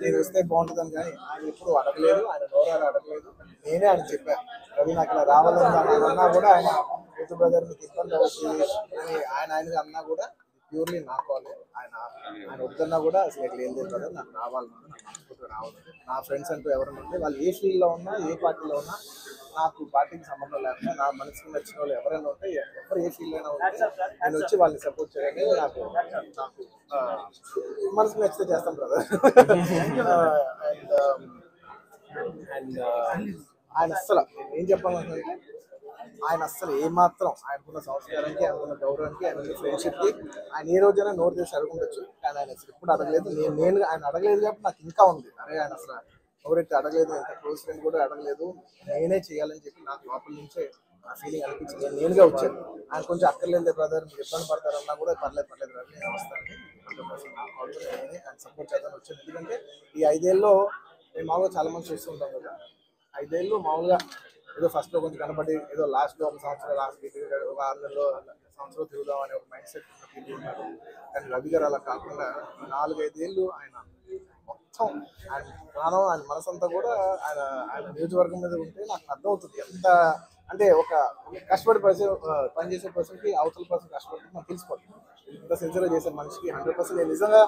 నేను వస్తే బాగుంటుందని, కానీ ఆయన ఎప్పుడు అడగలేదు, ఆయన నోరాలు అడగలేదు. నేనే ఆయన చెప్పాను, రవి నాకు ఇలా రావాలని అన్నా కూడా ఆయన యూత్ బ్రదర్ మీకు ఇబ్బంది అవుతుంది అని ఆయనగా అన్నా కూడా ప్యూర్లీ నా కాలే. ఆయన వద్దన్నా కూడా అసలు ఎట్లా ఏం లేదు కదా, నాకు రావాలన్నా నాకు రావాలి. నా ఫ్రెండ్స్ అంటూ ఎవరైనా ఉంటే వాళ్ళు ఏ ఫీల్డ్లో ఉన్నా ఏ పార్టీలో ఉన్నా నాకు పార్టీకి సంబంధం లేకుండా నా మనసుకు నచ్చిన వాళ్ళు ఎవరైనా ఉంటే ఎవరు ఏ ఫీల్డ్ అయినా ఉంటే నేను వచ్చి వాళ్ళని సపోర్ట్ చేయాలి. నాకు మనసుకు నచ్చితే చేస్తాం బ్రదర్. అండ్ ఆయన అస్సలు ఏం చెప్పాలంటే ఆయన అస్సలు ఏమాత్రం ఆయనకున్న సంస్కారానికి, ఆయనకున్న గౌరవానికి, ఆయనకున్న ఫ్రెండ్షిప్కి ఆయన ఏ రోజైనా నోరు చేసి అడుగుండొచ్చు, కానీ ఆయన అసలు ఎప్పుడు అడగలేదు. నేను ఆయన అడగలేదు కాబట్టి నాకు ఇంకా ఉంది, అరే ఆయన అసలు ఎవరైతే అడగలేదు, ఎంత క్లోజ్ ఫ్రెండ్ కూడా అడగలేదు, నేనే చేయాలని చెప్పి నాకు లోపల నుంచే ఆ ఫీలింగ్ అనిపించింది. నేను నేనుగా వచ్చాను. ఆయన కొంచెం అక్కర్లేదు బ్రదర్ మీరు ఇబ్బంది పడతారన్నా కూడా పర్లేదు బ్రదర్ నేను వస్తాను, 100% నా కాల్తో నేనే ఆయన సపోర్ట్ చేద్దామని వచ్చాను. ఎందుకంటే ఈ 5 ఏళ్ళలో మేము మామూలుగా చాలా మంది చూస్తూ ఉంటాం కదా, 5 ఏళ్ళు మామూలుగా ఏదో ఫస్ట్లో కొంచెం కనబడి ఏదో లాస్ట్లో ఒక సంవత్సరం లాస్ట్ ఒక 6 నెలలో సంవత్సరం తిరుగుదాం అనే ఒక మైండ్ సెట్ ఫీల్ ఉన్నారు. కానీ రవి గారు అలా కాకుండా 4-5 ఏళ్ళు ఆయన మొత్తం ఆయన ప్రాణం, ఆయన మనసంతా కూడా ఆయన నియోజకవర్గం మీద ఉంటే నాకు అర్థమవుతుంది ఎంత అంటే ఒక కష్టపడి పనిచేసే పర్సన్కి అవతల పర్సన్ కష్టపడుతుంది నాకు తెలిసిపోతుంది. ఇంత సిన్సియర్గా చేసే మనిషికి 100% నేను నిజంగా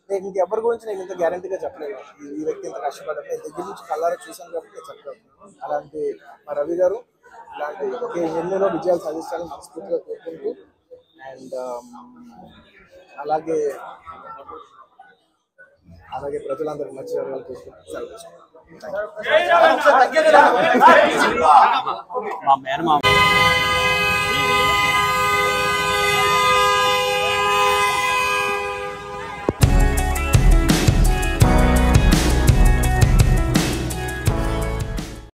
నేను ఇంకెవరి గురించి నేను ఇంత గ్యారంటీగా చెప్పలేదు. ఈ వ్యక్తి ఇంత కష్టపడ్డాను, నేను దగ్గర నుంచి కళ్ళారా చూశాను కాబట్టి నేను చెప్పగలుగుతాను. అలాంటి మా రవి గారు ఇలాంటి ఎన్నెన్నో విజయాలు సాధించాలని మనస్ఫూర్తిగా కోరుకుంటూ, అండ్ అలాగే ప్రజలందరూ మంచి జరగాలని చూసుకుంటారు.